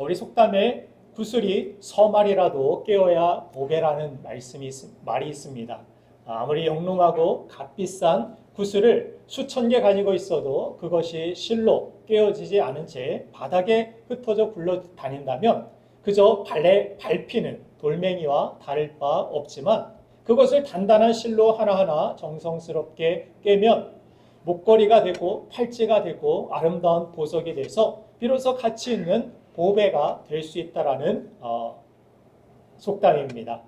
우리 속담에 구슬이 서말이라도 깨어야 보배라는 말이 있습니다. 아무리 영롱하고 값비싼 구슬을 수천 개 가지고 있어도 그것이 실로 깨어지지 않은 채 바닥에 흩어져 굴러다닌다면 그저 발에 밟히는 돌멩이와 다를 바 없지만, 그것을 단단한 실로 하나하나 정성스럽게 깨면 목걸이가 되고 팔찌가 되고 아름다운 보석이 돼서 비로소 가치 있는 보배가 될 수 있다라는 속담입니다.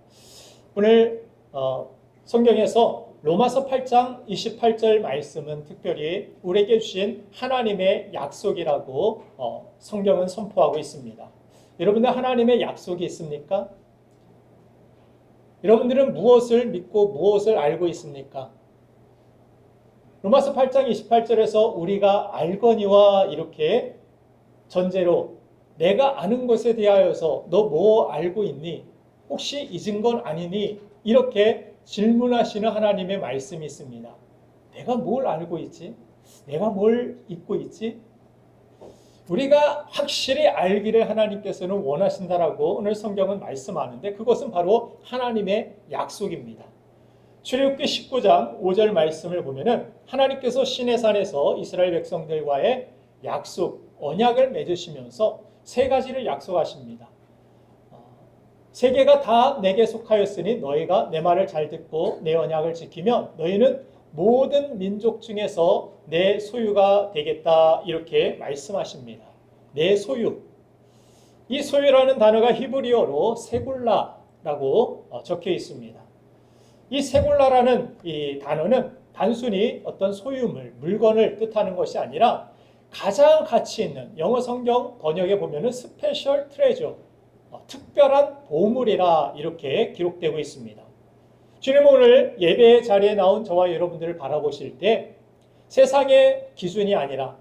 오늘 성경에서 로마서 8장 28절 말씀은 특별히 우리에게 주신 하나님의 약속이라고 성경은 선포하고 있습니다. 여러분들 하나님의 약속이 있습니까? 여러분들은 무엇을 믿고 무엇을 알고 있습니까? 로마서 8장 28절에서 우리가 알거니와 이렇게 전제로 내가 아는 것에 대하여서 너 뭐 알고 있니? 혹시 잊은 건 아니니? 이렇게 질문하시는 하나님의 말씀이 있습니다. 내가 뭘 알고 있지? 내가 뭘 잊고 있지? 우리가 확실히 알기를 하나님께서는 원하신다라고 오늘 성경은 말씀하는데, 그것은 바로 하나님의 약속입니다. 출애굽기 19장 5절 말씀을 보면은 하나님께서 시내산에서 이스라엘 백성들과의 약속, 언약을 맺으시면서 세 가지를 약속하십니다. 세 개가 다 내게 속하였으니 너희가 내 말을 잘 듣고 내 언약을 지키면 너희는 모든 민족 중에서 내 소유가 되겠다, 이렇게 말씀하십니다. 내 소유. 이 소유라는 단어가 히브리어로 세굴라라고 적혀 있습니다. 이 세굴라라는 이 단어는 단순히 어떤 소유물, 물건을 뜻하는 것이 아니라 가장 가치 있는, 영어 성경 번역에 보면은 스페셜 트레저, 특별한 보물이라 이렇게 기록되고 있습니다. 주님, 오늘 예배 자리에 나온 저와 여러분들을 바라보실 때 세상의 기준이 아니라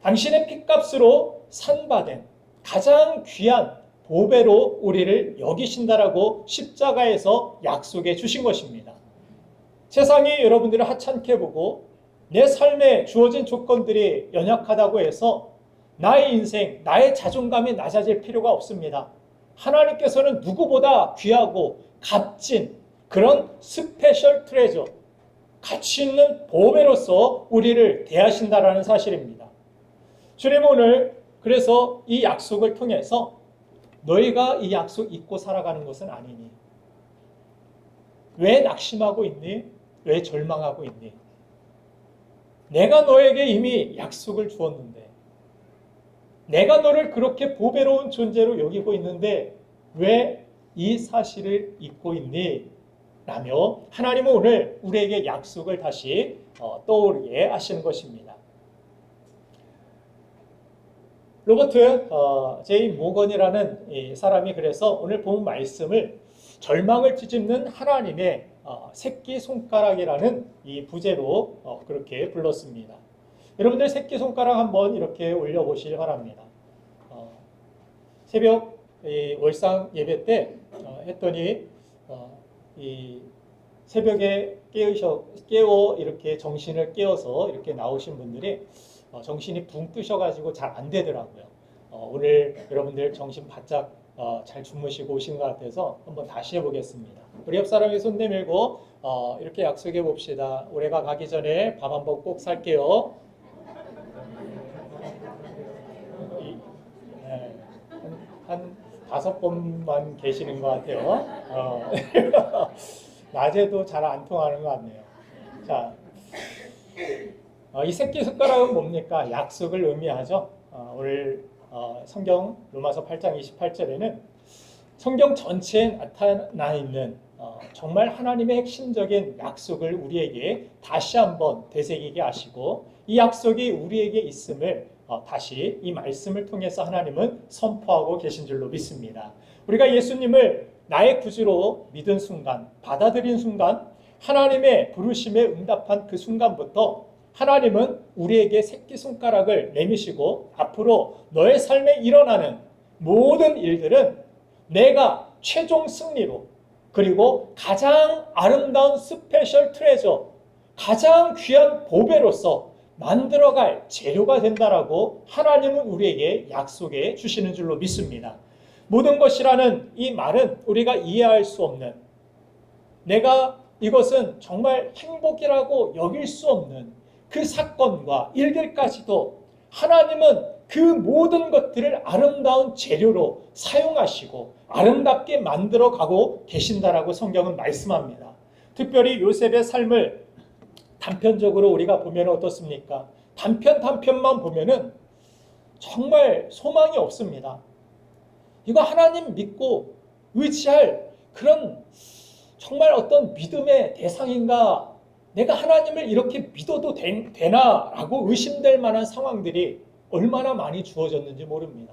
당신의 핏값으로 산받은 가장 귀한 보배로 우리를 여기신다라고 십자가에서 약속해 주신 것입니다. 세상이 여러분들을 하찮게 보고 내 삶에 주어진 조건들이 연약하다고 해서 나의 인생, 나의 자존감이 낮아질 필요가 없습니다. 하나님께서는 누구보다 귀하고 값진 그런 스페셜 트레저, 가치 있는 보배로서 우리를 대하신다라는 사실입니다. 주님, 오늘 그래서 이 약속을 통해서 너희가 이 약속 잊고 살아가는 것은 아니니? 왜 낙심하고 있니? 왜 절망하고 있니? 내가 너에게 이미 약속을 주었는데, 내가 너를 그렇게 보배로운 존재로 여기고 있는데 왜 이 사실을 잊고 있니? 라며 하나님은 오늘 우리에게 약속을 다시 떠오르게 하시는 것입니다. 로버트 제이 모건이라는 이 사람이 그래서 오늘 본 말씀을 절망을 뒤집는 하나님의 새끼손가락이라는 이 부제로 그렇게 불렀습니다. 여러분들 새끼손가락 한번 이렇게 올려보시기 바랍니다. 새벽 월상 예배 때 했더니 이 새벽에 깨워 이렇게 정신을 깨워서 이렇게 나오신 분들이 정신이 붕 뜨셔가지고 잘 안 되더라고요. 오늘 여러분들 정신 바짝 잘 주무시고 오신 것 같아서 한번 다시 해보겠습니다. 우리 옆 사람이 손 내밀고 이렇게 약속해 봅시다. 올해가 가기 전에 밥 한번 꼭 살게요. 한 5번만 계시는 것 같아요. 낮에도 잘 안 통하는 것 같네요. 자, 이 새끼손가락은 뭡니까? 약속을 의미하죠. 오늘 성경 로마서 8장 28절에는 성경 전체에 나타나 있는 정말 하나님의 핵심적인 약속을 우리에게 다시 한번 되새기게 하시고, 이 약속이 우리에게 있음을 다시 이 말씀을 통해서 하나님은 선포하고 계신 줄로 믿습니다. 우리가 예수님을 나의 구주로 믿은 순간, 받아들인 순간, 하나님의 부르심에 응답한 그 순간부터 하나님은 우리에게 새끼손가락을 내미시고 앞으로 너의 삶에 일어나는 모든 일들은 내가 최종 승리로, 그리고 가장 아름다운 스페셜 트레저, 가장 귀한 보배로서 만들어갈 재료가 된다라고 하나님은 우리에게 약속해 주시는 줄로 믿습니다. 모든 것이라는 이 말은 우리가 이해할 수 없는, 내가 이것은 정말 행복이라고 여길 수 없는 그 사건과 일들까지도 하나님은 그 모든 것들을 아름다운 재료로 사용하시고 아름답게 만들어 가고 계신다라고 성경은 말씀합니다. 특별히 요셉의 삶을 단편적으로 우리가 보면 어떻습니까? 단편만 보면은 정말 소망이 없습니다. 이거 하나님 믿고 의지할 그런 정말 어떤 믿음의 대상인가? 내가 하나님을 이렇게 믿어도 되나라고 의심될 만한 상황들이 얼마나 많이 주어졌는지 모릅니다.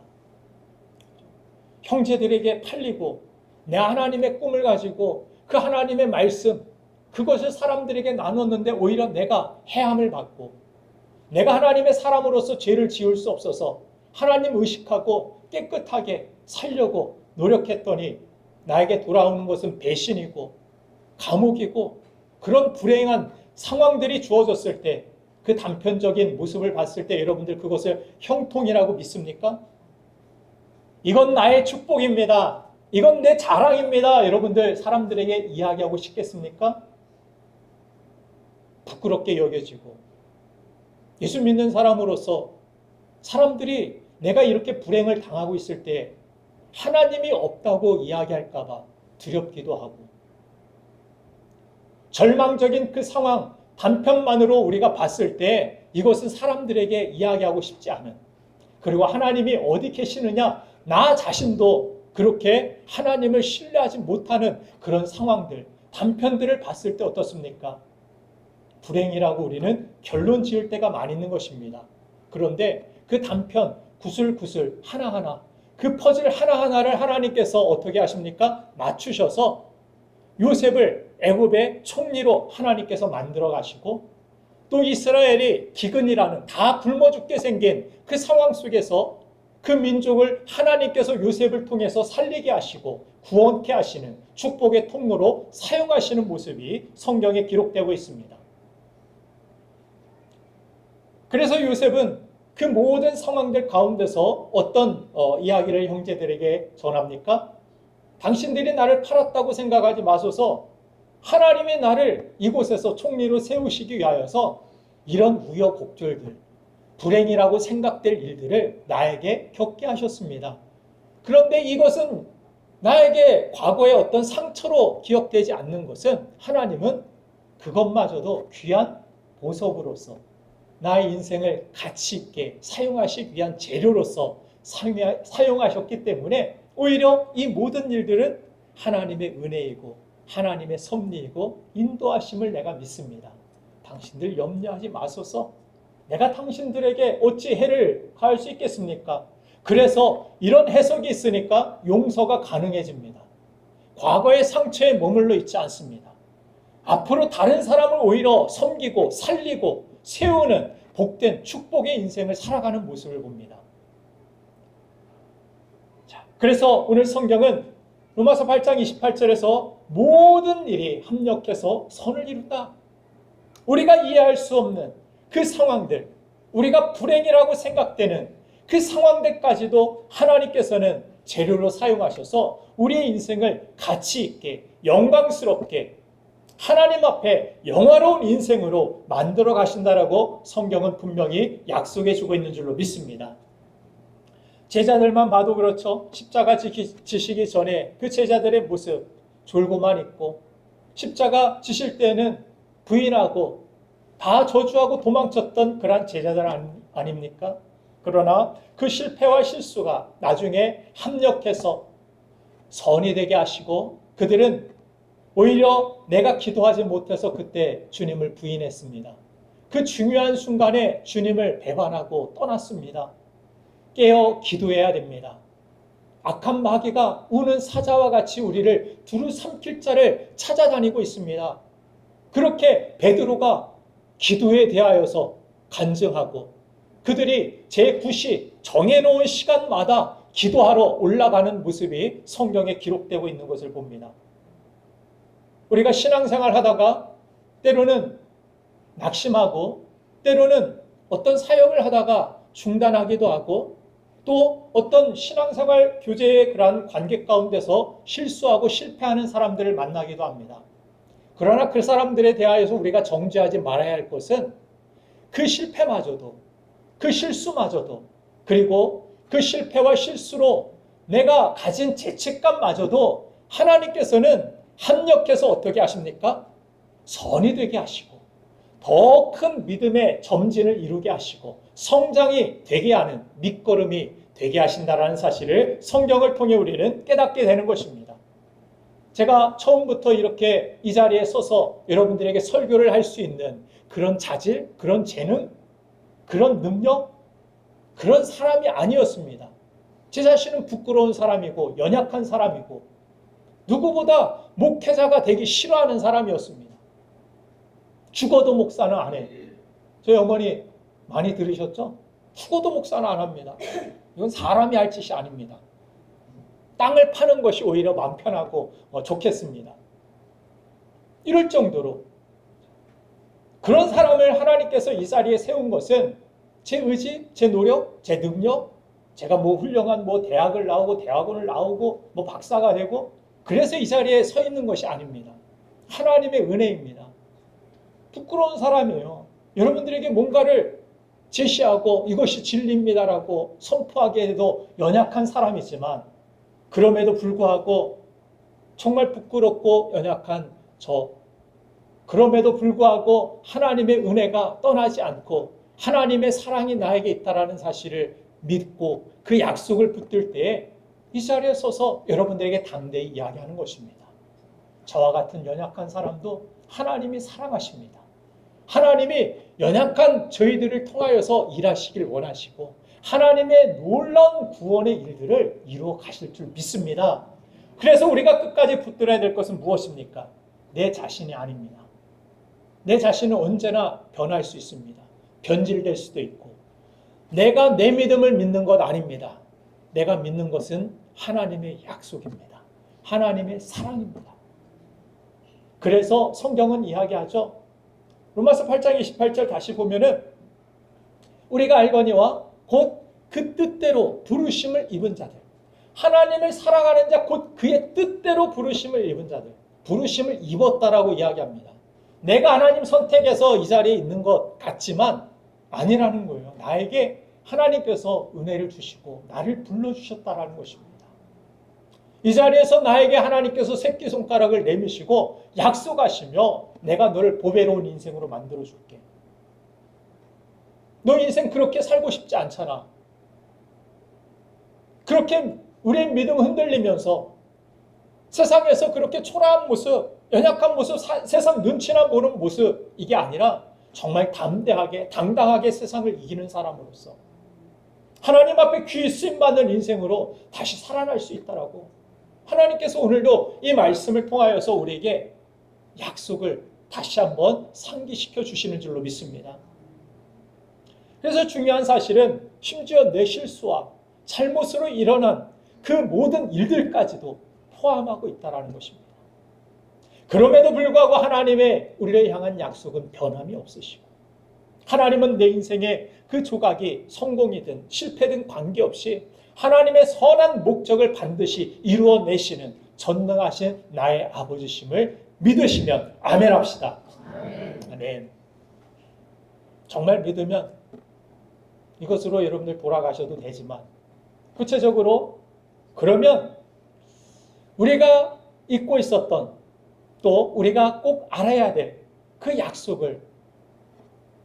형제들에게 팔리고 내 하나님의 꿈을 가지고 그 하나님의 말씀, 그것을 사람들에게 나눴는데 오히려 내가 해함을 받고, 내가 하나님의 사람으로서 죄를 지을 수 없어서 하나님 의식하고 깨끗하게 살려고 노력했더니 나에게 돌아오는 것은 배신이고 감옥이고, 그런 불행한 상황들이 주어졌을 때 그 단편적인 모습을 봤을 때 여러분들 그것을 형통이라고 믿습니까? 이건 나의 축복입니다. 이건 내 자랑입니다. 여러분들 사람들에게 이야기하고 싶겠습니까? 부끄럽게 여겨지고, 예수 믿는 사람으로서 사람들이 내가 이렇게 불행을 당하고 있을 때 하나님이 없다고 이야기할까 봐 두렵기도 하고, 절망적인 그 상황 단편만으로 우리가 봤을 때 이것은 사람들에게 이야기하고 싶지 않은, 그리고 하나님이 어디 계시느냐, 나 자신도 그렇게 하나님을 신뢰하지 못하는 그런 상황들, 단편들을 봤을 때 어떻습니까? 불행이라고 우리는 결론 지을 때가 많이 있는 것입니다. 그런데 그 단편 구슬구슬 하나하나, 그 퍼즐 하나하나를 하나님께서 어떻게 하십니까? 맞추셔서 요셉을 애굽의 총리로 하나님께서 만들어 가시고, 또 이스라엘이 기근이라는 다 굶어 죽게 생긴 그 상황 속에서 그 민족을 하나님께서 요셉을 통해서 살리게 하시고 구원케 하시는 축복의 통로로 사용하시는 모습이 성경에 기록되고 있습니다. 그래서 요셉은 그 모든 상황들 가운데서 어떤 이야기를 형제들에게 전합니까? 당신들이 나를 팔았다고 생각하지 마소서, 하나님의 나를 이곳에서 총리로 세우시기 위하여서 이런 우여곡절들, 불행이라고 생각될 일들을 나에게 겪게 하셨습니다. 그런데 이것은 나에게 과거의 어떤 상처로 기억되지 않는 것은, 하나님은 그것마저도 귀한 보석으로서 나의 인생을 가치 있게 사용하시기 위한 재료로서 사용하셨기 때문에 오히려 이 모든 일들은 하나님의 은혜이고 하나님의 섭리이고 인도하심을 내가 믿습니다. 당신들 염려하지 마소서. 내가 당신들에게 어찌 해를 가할 수 있겠습니까? 그래서 이런 해석이 있으니까 용서가 가능해집니다. 과거의 상처에 머물러 있지 않습니다. 앞으로 다른 사람을 오히려 섬기고 살리고 세우는 복된 축복의 인생을 살아가는 모습을 봅니다. 자, 그래서 오늘 성경은 로마서 8장 28절에서 모든 일이 합력해서 선을 이룬다. 우리가 이해할 수 없는 그 상황들, 우리가 불행이라고 생각되는 그 상황들까지도 하나님께서는 재료로 사용하셔서 우리의 인생을 가치 있게 영광스럽게 하나님 앞에 영화로운 인생으로 만들어 가신다라고 성경은 분명히 약속해 주고 있는 줄로 믿습니다. 제자들만 봐도 그렇죠. 십자가 지시기 전에 그 제자들의 모습 졸고만 있고, 십자가 지실 때는 부인하고 다 저주하고 도망쳤던 그런 제자들 아닙니까? 그러나 그 실패와 실수가 나중에 합력해서 선이 되게 하시고, 그들은 오히려 내가 기도하지 못해서 그때 주님을 부인했습니다. 그 중요한 순간에 주님을 배반하고 떠났습니다. 깨어 기도해야 됩니다. 악한 마귀가 우는 사자와 같이 우리를 두루 삼킬 자를 찾아다니고 있습니다. 그렇게 베드로가 기도에 대하여서 간증하고, 그들이 제9시 정해놓은 시간마다 기도하러 올라가는 모습이 성경에 기록되고 있는 것을 봅니다. 우리가 신앙생활 하다가 때로는 낙심하고 때로는 어떤 사역을 하다가 중단하기도 하고 또 어떤 신앙생활 교제의 그러한 관계 가운데서 실수하고 실패하는 사람들을 만나기도 합니다. 그러나 그 사람들에 대하여서 우리가 정죄하지 말아야 할 것은 그 실패마저도, 그 실수마저도, 그리고 그 실패와 실수로 내가 가진 죄책감마저도 하나님께서는 합력해서 어떻게 하십니까? 선이 되게 하시고 더 큰 믿음의 점진을 이루게 하시고 성장이 되게 하는 밑거름이 되게 하신다는 사실을 성경을 통해 우리는 깨닫게 되는 것입니다. 제가 처음부터 이렇게 이 자리에 서서 여러분들에게 설교를 할 수 있는 그런 자질, 그런 재능, 그런 능력, 그런 사람이 아니었습니다. 제 자신은 부끄러운 사람이고 연약한 사람이고 누구보다 목회자가 되기 싫어하는 사람이었습니다. 죽어도 목사는 안 해. 저희 어머니 많이 들으셨죠? 죽어도 목사는 안 합니다. 이건 사람이 할 짓이 아닙니다. 땅을 파는 것이 오히려 마음 편하고 좋겠습니다. 이럴 정도로 그런 사람을 하나님께서 이 자리에 세운 것은 제 의지, 제 노력, 제 능력, 제가 훌륭한 대학을 나오고 대학원을 나오고 박사가 되고 그래서 이 자리에 서 있는 것이 아닙니다. 하나님의 은혜입니다. 부끄러운 사람이에요. 여러분들에게 뭔가를 제시하고 이것이 진리입니다라고 선포하게 해도 연약한 사람이지만 그럼에도 불구하고 정말 부끄럽고 연약한 그럼에도 불구하고 하나님의 은혜가 떠나지 않고 하나님의 사랑이 나에게 있다는 사실을 믿고 그 약속을 붙들 때에 이 자리에 서서 여러분들에게 담대히 이야기하는 것입니다. 저와 같은 연약한 사람도 하나님이 사랑하십니다. 하나님이 연약한 저희들을 통하여서 일하시길 원하시고 하나님의 놀라운 구원의 일들을 이루어 가실 줄 믿습니다. 그래서 우리가 끝까지 붙들어야 될 것은 무엇입니까? 내 자신이 아닙니다. 내 자신은 언제나 변할 수 있습니다. 변질될 수도 있고 내가 내 믿음을 믿는 것 아닙니다. 내가 믿는 것은 하나님의 약속입니다. 하나님의 사랑입니다. 그래서 성경은 이야기하죠. 로마서 8장 28절 다시 보면은 우리가 알거니와 곧 그 뜻대로 부르심을 입은 자들, 하나님을 사랑하는 자 곧 그의 뜻대로 부르심을 입은 자들, 부르심을 입었다라고 이야기합니다. 내가 하나님 선택해서 이 자리에 있는 것 같지만 아니라는 거예요. 나에게 하나님께서 은혜를 주시고 나를 불러주셨다라는 것입니다. 이 자리에서 나에게 하나님께서 새끼손가락을 내미시고 약속하시며 내가 너를 보배로운 인생으로 만들어줄게. 너 인생 그렇게 살고 싶지 않잖아. 그렇게 우리의 믿음 흔들리면서 세상에서 그렇게 초라한 모습, 연약한 모습, 세상 눈치나 보는 모습 이게 아니라 정말 담대하게 당당하게 세상을 이기는 사람으로서 하나님 앞에 귀 쓰임받는 인생으로 다시 살아날 수 있다라고 하나님께서 오늘도 이 말씀을 통하여서 우리에게 약속을 다시 한번 상기시켜 주시는 줄로 믿습니다. 그래서 중요한 사실은 심지어 내 실수와 잘못으로 일어난 그 모든 일들까지도 포함하고 있다는 것입니다. 그럼에도 불구하고 하나님의 우리를 향한 약속은 변함이 없으시고 하나님은 내 인생의 그 조각이 성공이든 실패든 관계없이 하나님의 선한 목적을 반드시 이루어내시는 전능하신 나의 아버지심을 믿으시면 아멘 합시다. 아멘. 정말 믿으면 이것으로 여러분들 돌아가셔도 되지만 구체적으로 그러면 우리가 잊고 있었던 또 우리가 꼭 알아야 될 그 약속을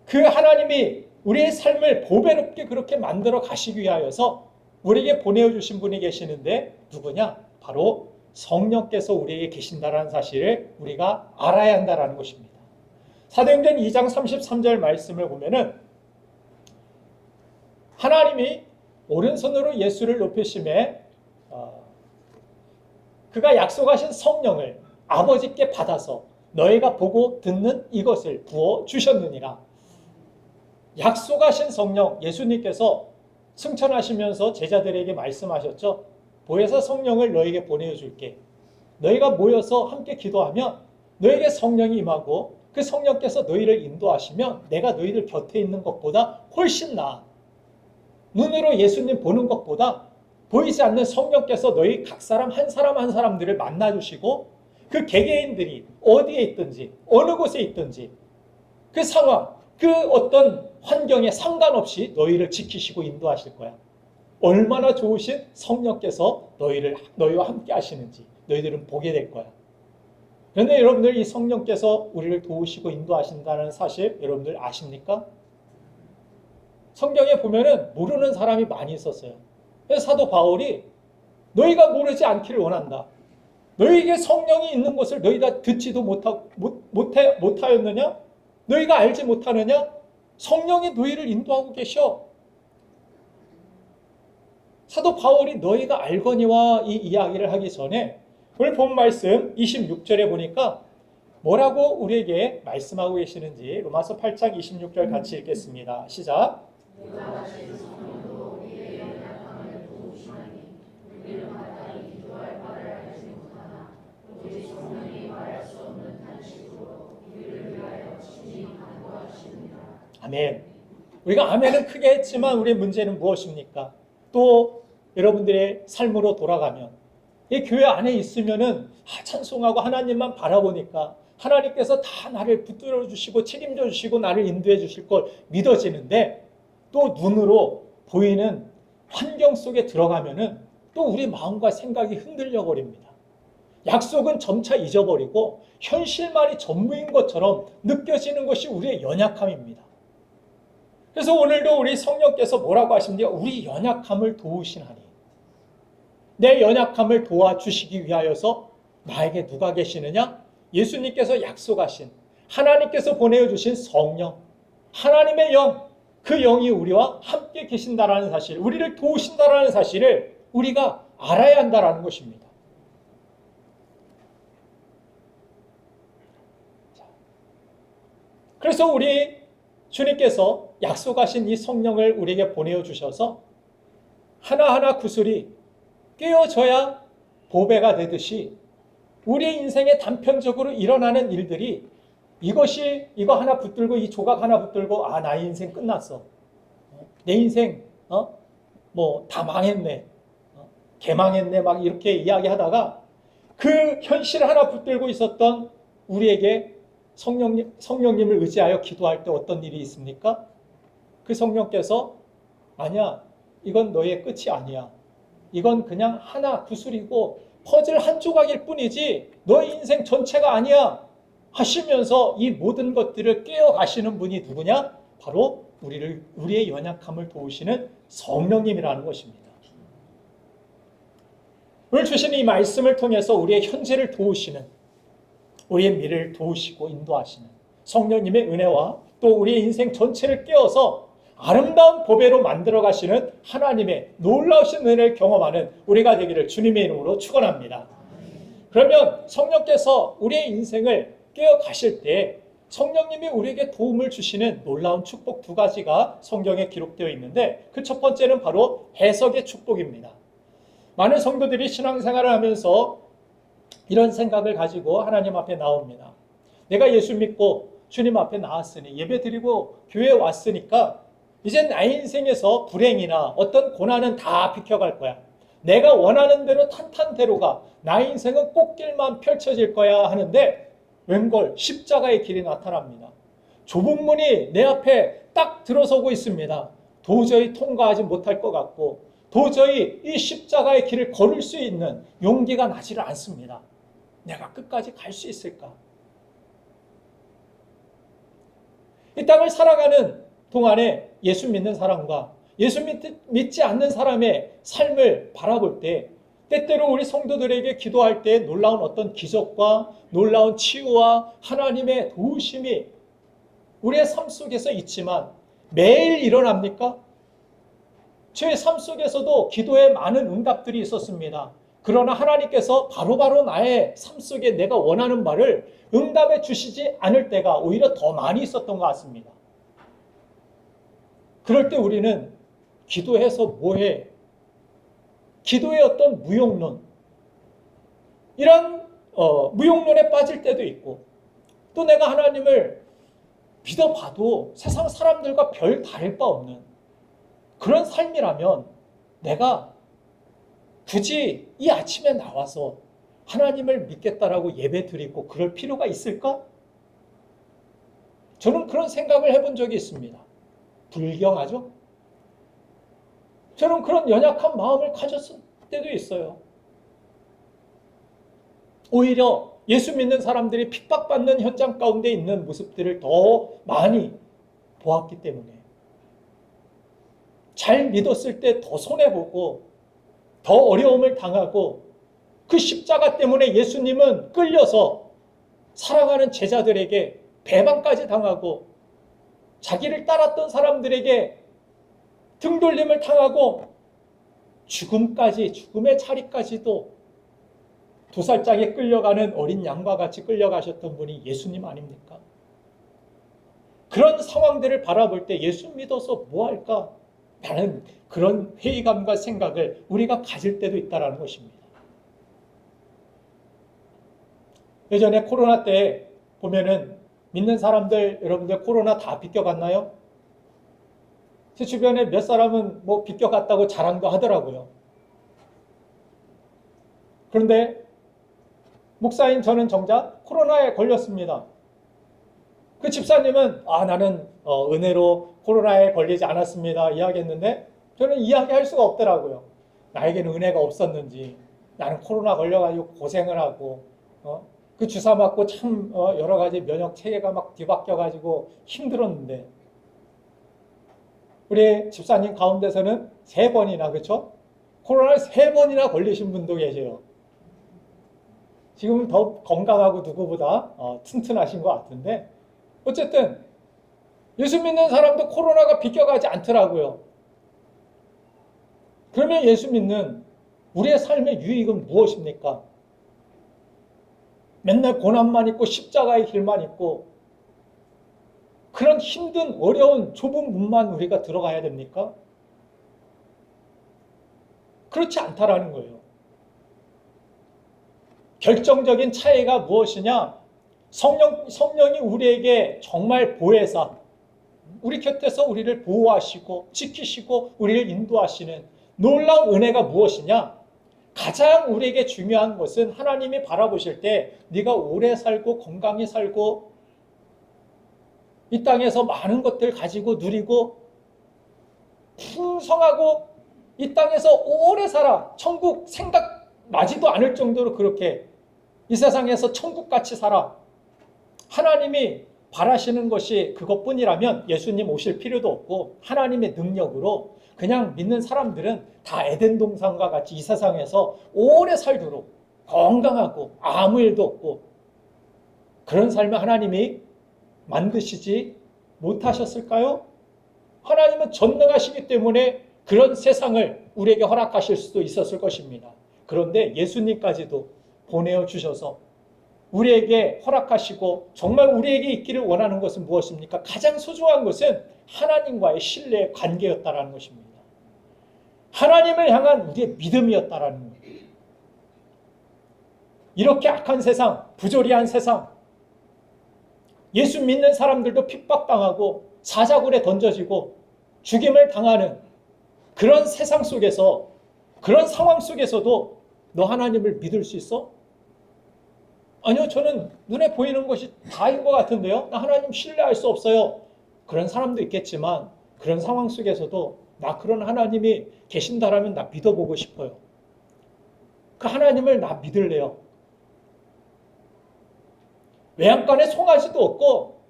그 하나님이 우리의 삶을 보배롭게 그렇게 만들어 가시기 위하여서 우리에게 보내주신 분이 계시는데 누구냐? 바로 성령께서 우리에게 계신다는 사실을 우리가 알아야 한다는 것입니다. 사도행전 2장 33절 말씀을 보면은 하나님이 오른손으로 예수를 높이심에 그가 약속하신 성령을 아버지께 받아서 너희가 보고 듣는 이것을 부어 주셨느니라. 약속하신 성령, 예수님께서 승천하시면서 제자들에게 말씀하셨죠. 보혜사 성령을 너에게 보내줄게. 너희가 모여서 함께 기도하면 너에게 성령이 임하고 그 성령께서 너희를 인도하시면 내가 너희들 곁에 있는 것보다 훨씬 나아. 눈으로 예수님 보는 것보다 보이지 않는 성령께서 너희 각 사람 한 사람 한 사람들을 만나주시고 그 개개인들이 어디에 있든지 어느 곳에 있든지 그 상황, 그 어떤 환경에 상관없이 너희를 지키시고 인도하실 거야. 얼마나 좋으신 성령께서 너희와 함께 하시는지 너희들은 보게 될 거야. 그런데 여러분들 이 성령께서 우리를 도우시고 인도하신다는 사실 여러분들 아십니까? 성경에 보면은 모르는 사람이 많이 있었어요. 그래서 사도 바울이 너희가 모르지 않기를 원한다. 너희에게 성령이 있는 것을 너희가 듣지도 못하였느냐? 너희가 알지 못하느냐? 성령이 너희를 인도하고 계셔. 사도 바울이 너희가 알거니와 이 이야기를 하기 전에 오늘 본 말씀 26절에 보니까 뭐라고 우리에게 말씀하고 계시는지 로마서 8장 26절 같이 읽겠습니다. 시작. 아멘. 우리가 아멘은 크게 했지만 우리의 문제는 무엇입니까? 또 여러분들의 삶으로 돌아가면 이 교회 안에 있으면은 찬송하고 하나님만 바라보니까 하나님께서 다 나를 붙들어 주시고 책임져 주시고 나를 인도해 주실 걸 믿어지는데 또 눈으로 보이는 환경 속에 들어가면은 또 우리 마음과 생각이 흔들려 버립니다. 약속은 점차 잊어버리고 현실만이 전부인 것처럼 느껴지는 것이 우리의 연약함입니다. 그래서 오늘도 우리 성령께서 뭐라고 하십니까? 우리 연약함을 도우시나니. 내 연약함을 도와주시기 위하여서 나에게 누가 계시느냐? 예수님께서 약속하신 하나님께서 보내주신 성령, 하나님의 영, 그 영이 우리와 함께 계신다라는 사실, 우리를 도우신다라는 사실을 우리가 알아야 한다라는 것입니다. 그래서 우리 주님께서 약속하신 이 성령을 우리에게 보내주셔서 하나하나 구슬이 꿰어져야 보배가 되듯이 우리의 인생에 단편적으로 일어나는 일들이 이거 하나 붙들고 이 조각 하나 붙들고 나의 인생 끝났어. 내 인생 다 망했네. 개망했네 막 이렇게 이야기하다가 그 현실 하나 붙들고 있었던 우리에게 성령님을 의지하여 기도할 때 어떤 일이 있습니까? 그 성령께서 아니야, 이건 너의 끝이 아니야. 이건 그냥 하나 구슬이고 퍼즐 한 조각일 뿐이지 너의 인생 전체가 아니야 하시면서 이 모든 것들을 깨어가시는 분이 누구냐? 바로 우리의 연약함을 도우시는 성령님이라는 것입니다. 오늘 주신 이 말씀을 통해서 우리의 현재를 도우시는, 우리의 미래를 도우시고 인도하시는 성령님의 은혜와 또 우리의 인생 전체를 깨어서 아름다운 보배로 만들어 가시는 하나님의 놀라우신 은혜를 경험하는 우리가 되기를 주님의 이름으로 축원합니다. 그러면 성령께서 우리의 인생을 깨어 가실 때 성령님이 우리에게 도움을 주시는 놀라운 축복 두 가지가 성경에 기록되어 있는데 그 첫 번째는 바로 해석의 축복입니다. 많은 성도들이 신앙생활을 하면서 이런 생각을 가지고 하나님 앞에 나옵니다. 내가 예수 믿고 주님 앞에 나왔으니 예배드리고 교회에 왔으니까 이제 나의 인생에서 불행이나 어떤 고난은 다 비켜갈 거야. 내가 원하는 대로 탄탄대로가 나의 인생은 꽃길만 펼쳐질 거야 하는데 웬걸 십자가의 길이 나타납니다. 좁은 문이 내 앞에 딱 들어서고 있습니다. 도저히 통과하지 못할 것 같고 도저히 이 십자가의 길을 걸을 수 있는 용기가 나지를 않습니다. 내가 끝까지 갈 수 있을까? 이 땅을 살아가는 동안에 예수 믿는 사람과 예수 믿지 않는 사람의 삶을 바라볼 때 때때로 우리 성도들에게 기도할 때 놀라운 어떤 기적과 놀라운 치유와 하나님의 도우심이 우리의 삶 속에서 있지만 매일 일어납니까? 제 삶 속에서도 기도에 많은 응답들이 있었습니다. 그러나 하나님께서 바로바로 나의 삶 속에 내가 원하는 바를 응답해 주시지 않을 때가 오히려 더 많이 있었던 것 같습니다. 그럴 때 우리는 기도해서 뭐해? 기도의 어떤 무용론, 이런 무용론에 빠질 때도 있고 또 내가 하나님을 믿어봐도 세상 사람들과 별 다를 바 없는 그런 삶이라면 내가 굳이 이 아침에 나와서 하나님을 믿겠다라고 예배 드리고 그럴 필요가 있을까? 저는 그런 생각을 해본 적이 있습니다. 불경하죠? 저는 그런 연약한 마음을 가졌을 때도 있어요. 오히려 예수 믿는 사람들이 핍박받는 현장 가운데 있는 모습들을 더 많이 보았기 때문에 잘 믿었을 때 더 손해보고 더 어려움을 당하고 그 십자가 때문에 예수님은 끌려서 사랑하는 제자들에게 배반까지 당하고 자기를 따랐던 사람들에게 등돌림을 당하고 죽음의 자리까지도 도살장에 끌려가는 어린 양과 같이 끌려가셨던 분이 예수님 아닙니까? 그런 상황들을 바라볼 때 예수 믿어서 뭐 할까? 라는 그런 회의감과 생각을 우리가 가질 때도 있다는 것입니다. 예전에 코로나 때 보면은 믿는 사람들, 여러분들 코로나 다 비껴갔나요? 제 주변에 몇 사람은 뭐 비껴갔다고 자랑도 하더라고요. 그런데 목사인 저는 정작 코로나에 걸렸습니다. 그 집사님은 나는 은혜로 코로나에 걸리지 않았습니다 이야기했는데 저는 이야기할 수가 없더라고요. 나에게는 은혜가 없었는지 나는 코로나 걸려가지고 고생을 하고 그 주사 맞고 참 여러 가지 면역 체계가 막 뒤바뀌어가지고 힘들었는데 우리 집사님 가운데서는 3번이나 그렇죠? 코로나를 3번이나 걸리신 분도 계세요. 지금은 더 건강하고 누구보다 튼튼하신 것 같은데 어쨌든 예수 믿는 사람도 코로나가 비껴가지 않더라고요. 그러면 예수 믿는 우리의 삶의 유익은 무엇입니까? 맨날 고난만 있고 십자가의 길만 있고 그런 힘든 어려운 좁은 문만 우리가 들어가야 됩니까? 그렇지 않다라는 거예요. 결정적인 차이가 무엇이냐? 성령이 우리에게 정말 보혜사, 우리 곁에서 우리를 보호하시고 지키시고 우리를 인도하시는 놀라운 은혜가 무엇이냐? 가장 우리에게 중요한 것은 하나님이 바라보실 때 네가 오래 살고 건강히 살고 이 땅에서 많은 것들 가지고 누리고 풍성하고 이 땅에서 오래 살아 천국 생각나지도 않을 정도로 그렇게 이 세상에서 천국같이 살아 하나님이 바라시는 것이 그것뿐이라면 예수님 오실 필요도 없고 하나님의 능력으로 그냥 믿는 사람들은 다 에덴 동산과 같이 이 세상에서 오래 살도록 건강하고 아무 일도 없고 그런 삶을 하나님이 만드시지 못하셨을까요? 하나님은 전능하시기 때문에 그런 세상을 우리에게 허락하실 수도 있었을 것입니다. 그런데 예수님까지도 보내어 주셔서 우리에게 허락하시고 정말 우리에게 있기를 원하는 것은 무엇입니까? 가장 소중한 것은 하나님과의 신뢰의 관계였다라는 것입니다. 하나님을 향한 우리의 믿음이었다라는 거예요. 이렇게 악한 세상, 부조리한 세상, 예수 믿는 사람들도 핍박당하고 사자굴에 던져지고 죽임을 당하는 그런 세상 속에서 그런 상황 속에서도 너 하나님을 믿을 수 있어? 아니요, 저는 눈에 보이는 것이 다인 것 같은데요. 나 하나님 신뢰할 수 없어요. 그런 사람도 있겠지만 그런 상황 속에서도 나 그런 하나님이 계신다라면 나 믿어보고 싶어요. 그 하나님을 나 믿을래요. 외양간에 송아지도 없고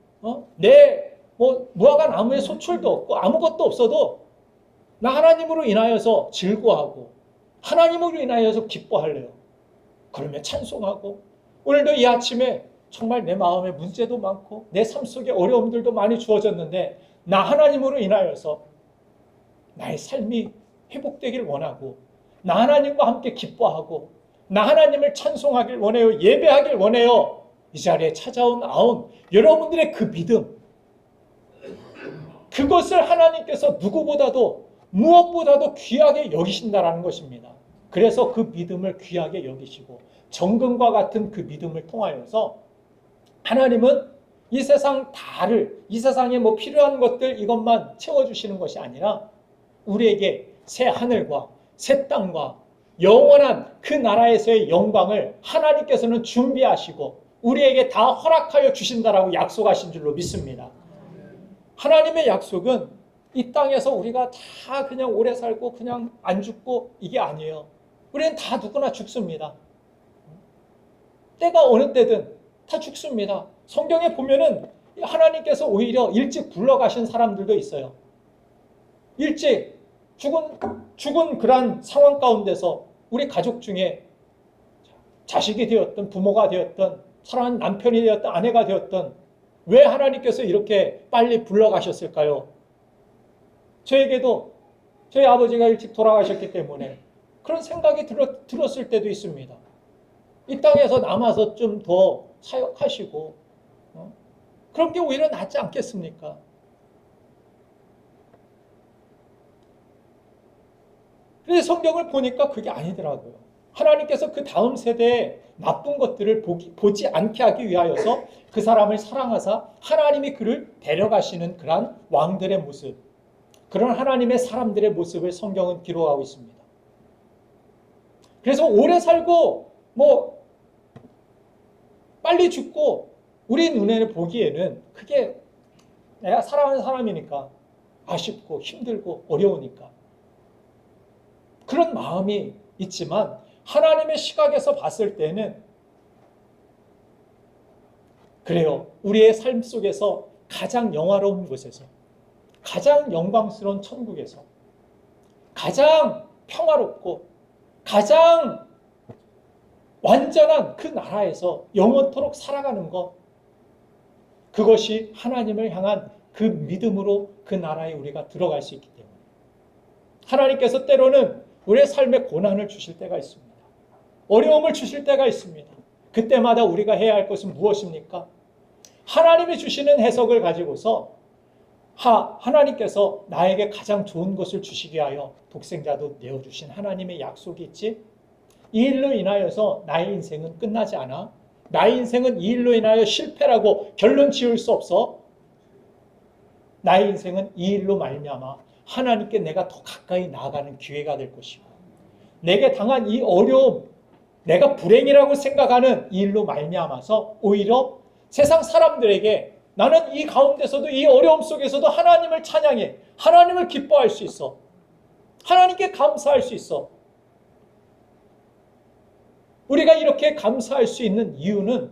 내 무화과 나무에 소출도 없고 아무것도 없어도 나 하나님으로 인하여서 즐거워하고 하나님으로 인하여서 기뻐할래요. 그러면 찬송하고 오늘도 이 아침에 정말 내 마음에 문제도 많고 내 삶 속에 어려움들도 많이 주어졌는데 나 하나님으로 인하여서 나의 삶이 회복되길 원하고 나 하나님과 함께 기뻐하고 나 하나님을 찬송하길 원해요. 예배하길 원해요. 이 자리에 찾아온 여러분들의 그 믿음, 그것을 하나님께서 누구보다도 무엇보다도 귀하게 여기신다라는 것입니다. 그래서 그 믿음을 귀하게 여기시고 정금과 같은 그 믿음을 통하여서 하나님은 이 세상 다를, 이 세상에 뭐 필요한 것들 이것만 채워주시는 것이 아니라 우리에게 새 하늘과 새 땅과 영원한 그 나라에서의 영광을 하나님께서는 준비하시고 우리에게 다 허락하여 주신다라고 약속하신 줄로 믿습니다. 하나님의 약속은 이 땅에서 우리가 다 그냥 오래 살고 그냥 안 죽고 이게 아니에요. 우리는 다 누구나 죽습니다. 때가 어느 때든 다 죽습니다. 성경에 보면은 하나님께서 오히려 일찍 불러가신 사람들도 있어요. 일찍 죽은 그런 상황 가운데서 우리 가족 중에 자식이 되었던 부모가 되었던 사랑하는 남편이 되었던 아내가 되었던 왜 하나님께서 이렇게 빨리 불러가셨을까요? 저에게도 저희 아버지가 일찍 돌아가셨기 때문에 그런 생각이 들었을 때도 있습니다. 이 땅에서 남아서 좀 더 사역하시고 그런 게 오히려 낫지 않겠습니까? 그런데 성경을 보니까 그게 아니더라고요. 하나님께서 그 다음 세대에 나쁜 것들을 보지 않게 하기 위하여서 그 사람을 사랑하사 하나님이 그를 데려가시는 그러한 왕들의 모습, 그런 하나님의 사람들의 모습을 성경은 기록하고 있습니다. 그래서 오래 살고 빨리 죽고 우리 눈에는 보기에는 그게 내가 사랑하는 사람이니까 아쉽고 힘들고 어려우니까 그런 마음이 있지만 하나님의 시각에서 봤을 때는 그래요. 우리의 삶 속에서 가장 영화로운 곳에서 가장 영광스러운 천국에서 가장 평화롭고 가장 완전한 그 나라에서 영원토록 살아가는 것, 그것이 하나님을 향한 그 믿음으로 그 나라에 우리가 들어갈 수 있기 때문에 하나님께서 때로는 우리의 삶에 고난을 주실 때가 있습니다. 어려움을 주실 때가 있습니다. 그때마다 우리가 해야 할 것은 무엇입니까? 하나님이 주시는 해석을 가지고서 하나님께서 나에게 가장 좋은 것을 주시게 하여 독생자도 내어주신 하나님의 약속이 있지? 이 일로 인하여서 나의 인생은 끝나지 않아. 나의 인생은 이 일로 인하여 실패라고 결론 지을 수 없어. 나의 인생은 이 일로 말미암아 하나님께 내가 더 가까이 나아가는 기회가 될 것이고 내게 당한 이 어려움, 내가 불행이라고 생각하는 이 일로 말미암아서 오히려 세상 사람들에게 나는 이 가운데서도 이 어려움 속에서도 하나님을 찬양해, 하나님을 기뻐할 수 있어, 하나님께 감사할 수 있어. 우리가 이렇게 감사할 수 있는 이유는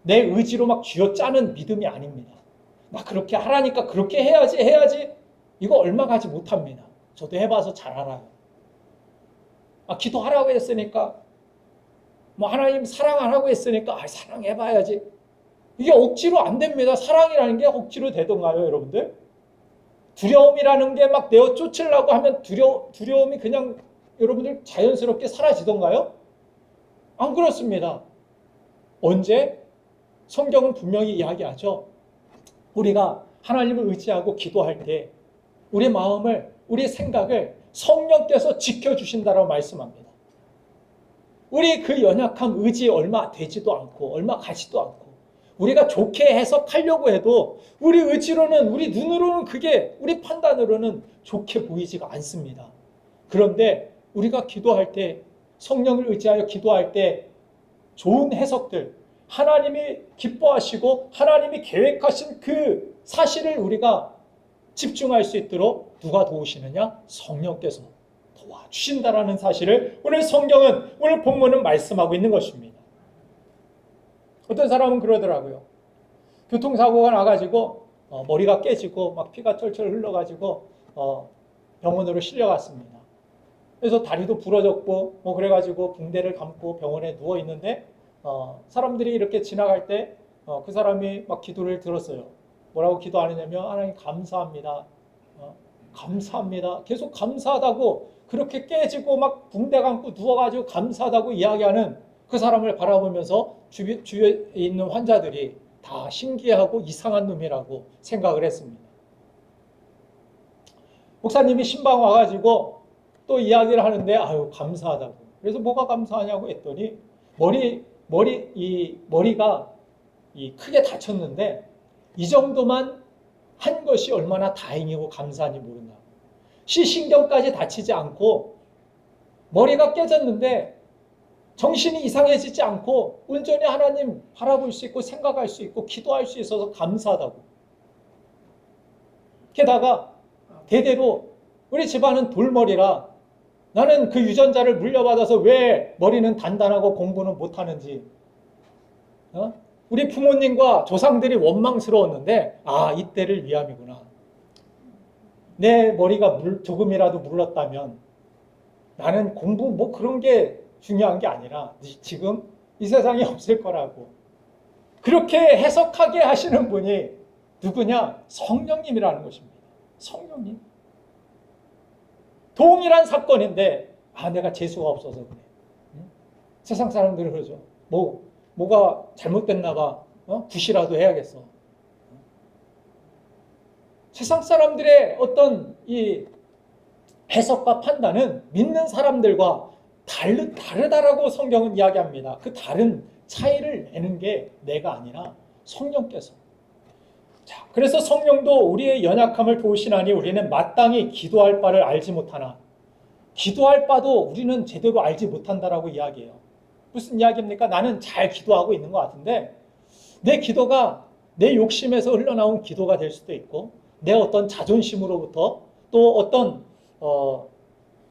내 의지로 막 쥐어짜는 믿음이 아닙니다. 나 그렇게 하라니까 그렇게 해야지 이거 얼마 가지 못합니다. 저도 해봐서 잘 알아요. 기도하라고 했으니까 하나님 사랑하라고 했으니까 사랑해봐야지. 이게 억지로 안 됩니다. 사랑이라는 게 억지로 되던가요, 여러분들? 두려움이라는 게 막 내어 쫓으려고 하면 두려움이 그냥 여러분들 자연스럽게 사라지던가요? 안 그렇습니다. 언제? 성경은 분명히 이야기하죠. 우리가 하나님을 의지하고 기도할 때 우리 마음을, 우리 생각을 성령께서 지켜주신다라고 말씀합니다. 우리 그 연약함 의지 얼마 되지도 않고 얼마 가지도 않고 우리가 좋게 해석하려고 해도 우리 의지로는, 우리 눈으로는 그게, 우리 판단으로는 좋게 보이지가 않습니다. 그런데 우리가 기도할 때, 성령을 의지하여 기도할 때 좋은 해석들, 하나님이 기뻐하시고 하나님이 계획하신 그 사실을 우리가 집중할 수 있도록 누가 도우시느냐? 성령께서 도와주신다라는 사실을 오늘 성경은, 오늘 본문은 말씀하고 있는 것입니다. 어떤 사람은 그러더라고요. 교통사고가 나가지고 머리가 깨지고 막 피가 철철 흘러가지고 병원으로 실려갔습니다. 그래서 다리도 부러졌고 그래가지고 붕대를 감고 병원에 누워 있는데 사람들이 이렇게 지나갈 때 그 사람이 막 기도를 들었어요. 뭐라고 기도하느냐면 하나님 감사합니다. 감사합니다. 계속 감사하다고, 그렇게 깨지고 막 붕대 감고 누워가지고 감사하다고 이야기하는 그 사람을 바라보면서 주위에 있는 환자들이 다 신기하고 이상한 놈이라고 생각을 했습니다. 목사님이 신방 와가지고 또 이야기를 하는데 감사하다고. 그래서 뭐가 감사하냐고 했더니 머리가 크게 다쳤는데 이 정도만 한 것이 얼마나 다행이고 감사한지 모른다. 시신경까지 다치지 않고 머리가 깨졌는데 정신이 이상해지지 않고 온전히 하나님 바라볼 수 있고 생각할 수 있고 기도할 수 있어서 감사하다고. 게다가 대대로 우리 집안은 돌머리라 나는 그 유전자를 물려받아서 왜 머리는 단단하고 공부는 못하는지 우리 부모님과 조상들이 원망스러웠는데 이때를 위함이구나. 내 머리가 조금이라도 물렀다면 나는 공부 뭐 그런 게 중요한 게 아니라 지금 이 세상에 없을 거라고. 그렇게 해석하게 하시는 분이 누구냐? 성령님이라는 것입니다. 성령님. 동일한 사건인데 내가 재수가 없어서 그래. 세상 사람들은 그러죠. 뭐가 잘못됐나 봐. 굿이라도 해야겠어. 세상 사람들의 어떤 이 해석과 판단은 믿는 사람들과 다르다라고 성경은 이야기합니다. 그 다른 차이를 내는 게 내가 아니라 성령께서. 자, 그래서 성령도 우리의 연약함을 도우시나니 우리는 마땅히 기도할 바를 알지 못하나 기도할 바도 우리는 제대로 알지 못한다라고 이야기해요. 무슨 이야기입니까? 나는 잘 기도하고 있는 것 같은데 내 기도가 내 욕심에서 흘러나온 기도가 될 수도 있고 내 어떤 자존심으로부터 또 어떤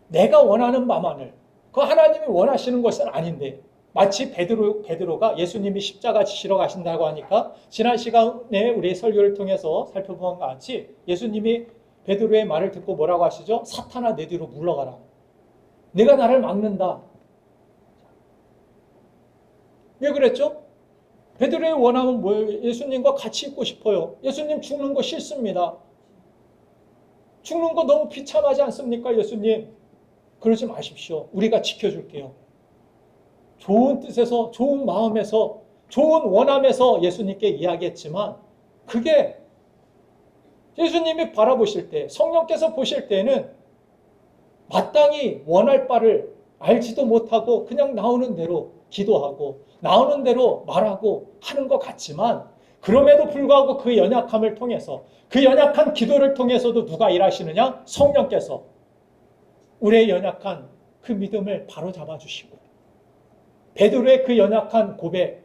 내가 원하는 바만을 그 하나님이 원하시는 것은 아닌데 마치 베드로가 예수님이 십자가 지시러 가신다고 하니까 지난 시간에 우리 설교를 통해서 살펴본 것 같이 예수님이 베드로의 말을 듣고 뭐라고 하시죠? 사탄아 내 뒤로 물러가라. 내가 나를 막는다. 왜 그랬죠? 베드로의 원함은 뭐예요? 예수님과 같이 있고 싶어요. 예수님 죽는 거 싫습니다. 죽는 거 너무 비참하지 않습니까? 예수님 그러지 마십시오. 우리가 지켜줄게요. 좋은 뜻에서 좋은 마음에서 좋은 원함에서 예수님께 이야기했지만 그게 예수님이 바라보실 때 성령께서 보실 때는 마땅히 원할 바를 알지도 못하고 그냥 나오는 대로 기도하고 나오는 대로 말하고 하는 것 같지만 그럼에도 불구하고 그 연약함을 통해서 그 연약한 기도를 통해서도 누가 일하시느냐? 성령께서 우리의 연약한 그 믿음을 바로잡아 주시고 베드로의 그 연약한 고백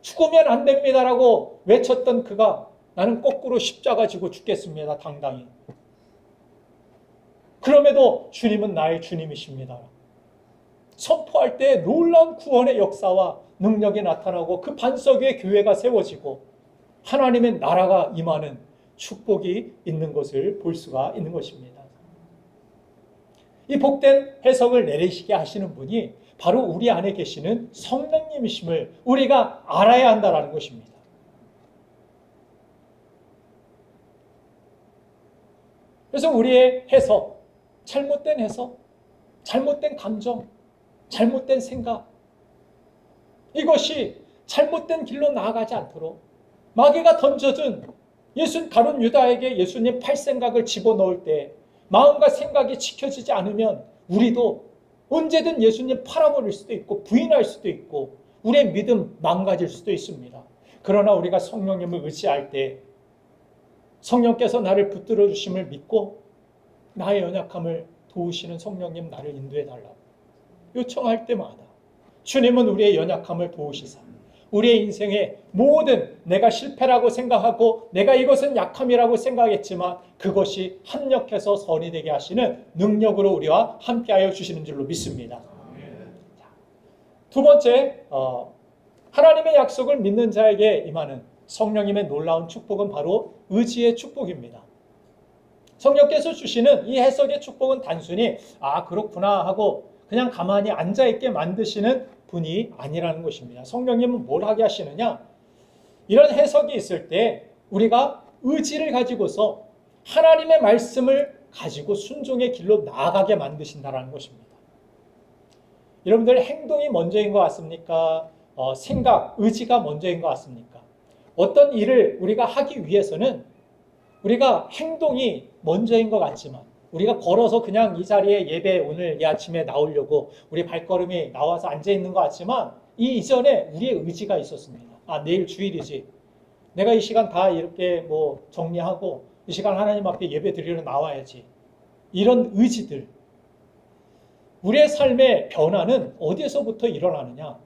죽으면 안 됩니다라고 외쳤던 그가 나는 거꾸로 십자가 지고 죽겠습니다. 당당히. 그럼에도 주님은 나의 주님이십니다. 선포할 때 놀라운 구원의 역사와 능력이 나타나고 그 반석 위에 교회가 세워지고 하나님의 나라가 임하는 축복이 있는 것을 볼 수가 있는 것입니다. 이 복된 해석을 내리시게 하시는 분이 바로 우리 안에 계시는 성령님이심을 우리가 알아야 한다는 것입니다. 그래서 우리의 해석, 잘못된 해석, 잘못된 감정, 잘못된 생각 이것이 잘못된 길로 나아가지 않도록 마귀가 던져준 가룟 유다에게 예수님 팔생각을 집어넣을 때 마음과 생각이 지켜지지 않으면 우리도 언제든 예수님 팔아버릴 수도 있고 부인할 수도 있고 우리의 믿음 망가질 수도 있습니다. 그러나 우리가 성령님을 의지할 때 성령께서 나를 붙들어 주심을 믿고 나의 연약함을 도우시는 성령님 나를 인도해 달라고 요청할 때마다 주님은 우리의 연약함을 도우시사 우리의 인생의 모든 내가 실패라고 생각하고 내가 이것은 약함이라고 생각했지만 그것이 합력해서 선이 되게 하시는 능력으로 우리와 함께하여 주시는 줄로 믿습니다. 두 번째, 하나님의 약속을 믿는 자에게 임하는 성령님의 놀라운 축복은 바로 의지의 축복입니다. 성령께서 주시는 이 해석의 축복은 단순히 그렇구나 하고 그냥 가만히 앉아있게 만드시는 분이 아니라는 것입니다. 성령님은 뭘 하게 하시느냐? 이런 해석이 있을 때 우리가 의지를 가지고서 하나님의 말씀을 가지고 순종의 길로 나아가게 만드신다는 것입니다. 여러분들 행동이 먼저인 것 같습니까? 생각, 의지가 먼저인 것 같습니까? 어떤 일을 우리가 하기 위해서는 우리가 행동이 먼저인 것 같지만 우리가 걸어서 그냥 이 자리에 예배 오늘 이 아침에 나오려고 우리 발걸음이 나와서 앉아있는 것 같지만 이 이전에 우리의 의지가 있었습니다. 내일 주일이지. 내가 이 시간 다 이렇게 뭐 정리하고 이 시간 하나님 앞에 예배 드리러 나와야지. 이런 의지들. 우리의 삶의 변화는 어디에서부터 일어나느냐?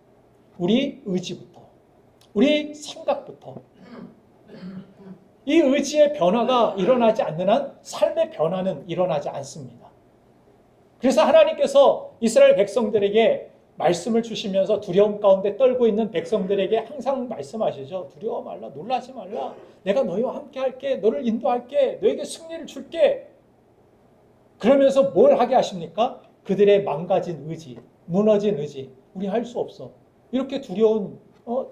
우리 의지부터. 우리 생각부터. 이 의지의 변화가 일어나지 않는 한 삶의 변화는 일어나지 않습니다. 그래서 하나님께서 이스라엘 백성들에게 말씀을 주시면서 두려움 가운데 떨고 있는 백성들에게 항상 말씀하시죠. 두려워 말라, 놀라지 말라. 내가 너희와 함께 할게, 너를 인도할게, 너에게 승리를 줄게. 그러면서 뭘 하게 하십니까? 그들의 망가진 의지, 무너진 의지. 우리 할 수 없어. 이렇게 두려운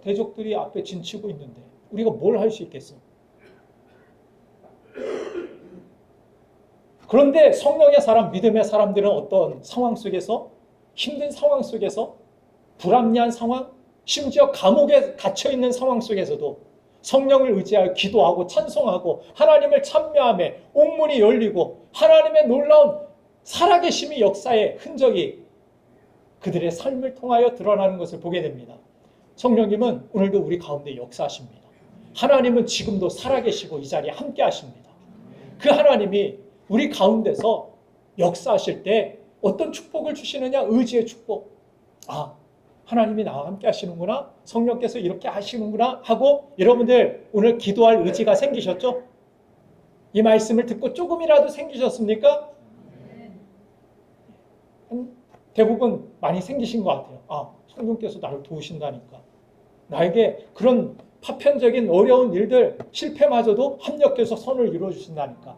대적들이 앞에 진치고 있는데 우리가 뭘 할 수 있겠어? 그런데 성령의 사람, 믿음의 사람들은 어떤 상황 속에서, 힘든 상황 속에서, 불합리한 상황, 심지어 감옥에 갇혀있는 상황 속에서도 성령을 의지하여 기도하고 찬송하고 하나님을 찬미하며 옥문이 열리고 하나님의 놀라운 살아계심이 역사의 흔적이 그들의 삶을 통하여 드러나는 것을 보게 됩니다. 성령님은 오늘도 우리 가운데 역사하십니다. 하나님은 지금도 살아계시고 이 자리에 함께 하십니다. 그 하나님이 우리 가운데서 역사하실 때 어떤 축복을 주시느냐? 의지의 축복. 아, 하나님이 나와 함께 하시는구나. 성령께서 이렇게 하시는구나 하고 여러분들 오늘 기도할 의지가 생기셨죠? 이 말씀을 듣고 조금이라도 생기셨습니까? 대부분 많이 생기신 것 같아요. 아, 성령께서 나를 도우신다니까. 나에게 그런 파편적인 어려운 일들, 실패마저도 합력해서 선을 이루어주신다니까.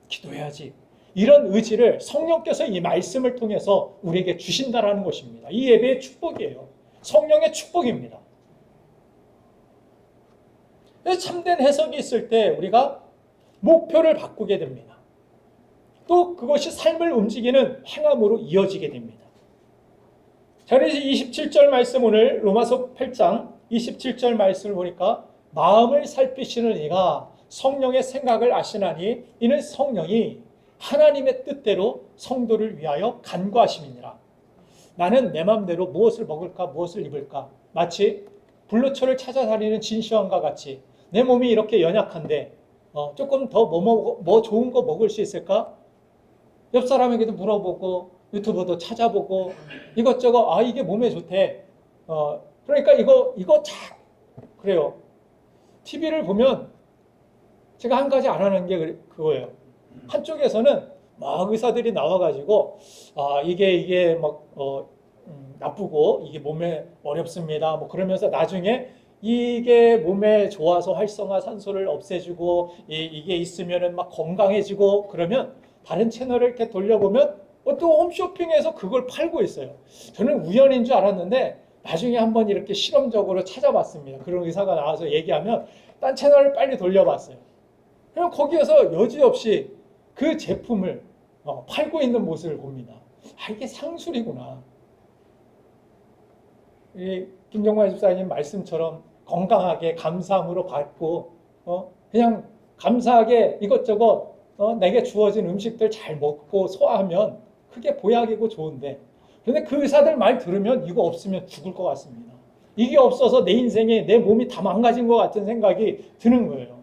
기도해야지. 이런 의지를 성령께서 이 말씀을 통해서 우리에게 주신다라는 것입니다. 이 예배의 축복이에요. 성령의 축복입니다. 참된 해석이 있을 때 우리가 목표를 바꾸게 됩니다. 또 그것이 삶을 움직이는 행함으로 이어지게 됩니다. 자, 그래서 27절 말씀, 오늘 로마서 8장 27절 말씀을 보니까 마음을 살피시는 이가 성령의 생각을 아시나니 이는 성령이 하나님의 뜻대로 성도를 위하여 간구하심이니라. 나는 내 마음대로 무엇을 먹을까 무엇을 입을까, 마치 불로초를 찾아다니는 진시황과 같이 내 몸이 이렇게 연약한데 조금 더 뭐 좋은 거 먹을 수 있을까? 옆 사람에게도 물어보고 유튜브도 찾아보고 이것저것 이게 몸에 좋대. 그러니까 이거 참 그래요. TV를 보면 제가 한 가지 알아낸 게 그거예요. 한쪽에서는 막 의사들이 나와가지고 이게 막 나쁘고 이게 몸에 어렵습니다. 뭐 그러면서 나중에 이게 몸에 좋아서 활성화 산소를 없애주고 이게 있으면은 막 건강해지고 그러면 다른 채널을 이렇게 돌려보면 또 홈쇼핑에서 그걸 팔고 있어요. 저는 우연인 줄 알았는데 나중에 한번 이렇게 실험적으로 찾아봤습니다. 그런 의사가 나와서 얘기하면 딴 채널을 빨리 돌려봤어요. 그럼 거기에서 여지없이 그 제품을 팔고 있는 모습을 봅니다. 이게 상술이구나. 이 김정관 집사님 말씀처럼 건강하게 감사함으로 받고 그냥 감사하게 이것저것 내게 주어진 음식들 잘 먹고 소화하면 그게 보약이고 좋은데, 그런데 그 의사들 말 들으면 이거 없으면 죽을 것 같습니다. 이게 없어서 내 인생에 내 몸이 다 망가진 것 같은 생각이 드는 거예요.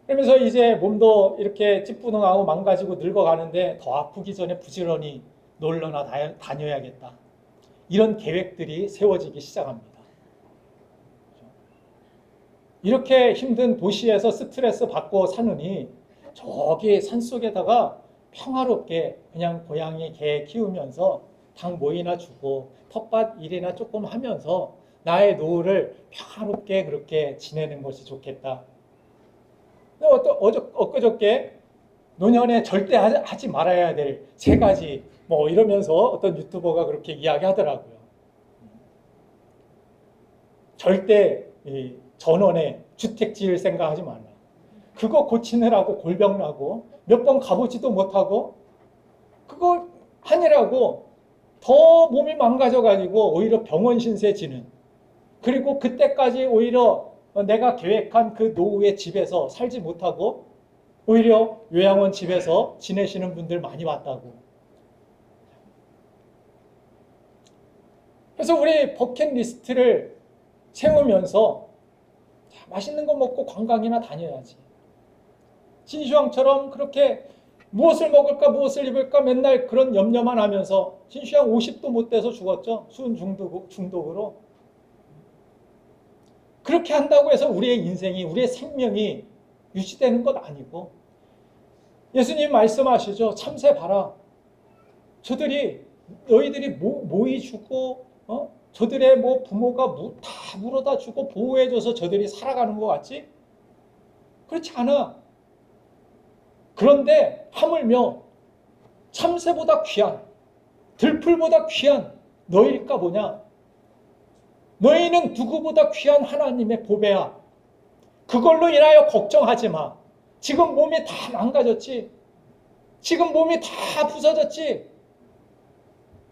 그러면서 이제 몸도 이렇게 찌뿌둥하고 망가지고 늙어가는데 더 아프기 전에 부지런히 놀러나 다녀야겠다. 이런 계획들이 세워지기 시작합니다. 이렇게 힘든 도시에서 스트레스 받고 사느니 저기 산속에다가 평화롭게 그냥 고양이, 개 키우면서 닭 모이나 주고 텃밭 일이나 조금 하면서 나의 노후를 평화롭게 그렇게 지내는 것이 좋겠다. 엊그저께 노년에 절대 하지 말아야 될 3가지 뭐 이러면서 어떤 유튜버가 그렇게 이야기하더라고요. 절대 전원에 주택 지을 생각하지 말라. 그거 고치느라고 골병 나고 몇 번 가보지도 못하고 그거 하느라고 더 몸이 망가져가지고 오히려 병원 신세 지는, 그리고 그때까지 오히려 내가 계획한 그 노후의 집에서 살지 못하고 오히려 요양원 집에서 지내시는 분들 많이 봤다고. 그래서 우리 버킷리스트를 세우면서 맛있는 거 먹고 관광이나 다녀야지. 신슈왕처럼 그렇게 무엇을 먹을까 무엇을 입을까 맨날 그런 염려만 하면서 신슈왕 50도 못 돼서 죽었죠. 수은 중독으로. 그렇게 한다고 해서 우리의 인생이 우리의 생명이 유지되는 것 아니고 예수님 말씀하시죠. 참새 봐라. 너희들이 모이 주고 저들의 뭐 부모가 다 물어다 주고 보호해줘서 저들이 살아가는 것 같지? 그렇지 않아. 그런데 하물며 참새보다 귀한, 들풀보다 귀한 너희일까 보냐? 너희는 누구보다 귀한 하나님의 보배야. 그걸로 인하여 걱정하지 마. 지금 몸이 다 망가졌지? 지금 몸이 다 부서졌지?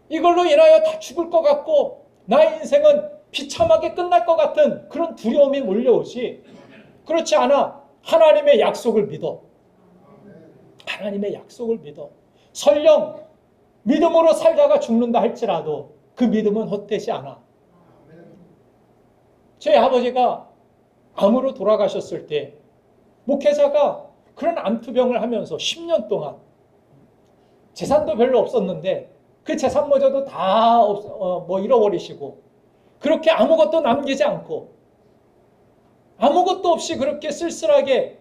이걸로 인하여 다 죽을 것 같고 나의 인생은 비참하게 끝날 것 같은 그런 두려움이 몰려오지. 그렇지 않아. 하나님의 약속을 믿어. 하나님의 약속을 믿어. 설령 믿음으로 살다가 죽는다 할지라도 그 믿음은 헛되지 않아. 제 아버지가 암으로 돌아가셨을 때 목회자가 그런 암투병을 하면서 10년 동안 재산도 별로 없었는데 그 재산마저도 다 잃어버리시고 그렇게 아무것도 남기지 않고 아무것도 없이 그렇게 쓸쓸하게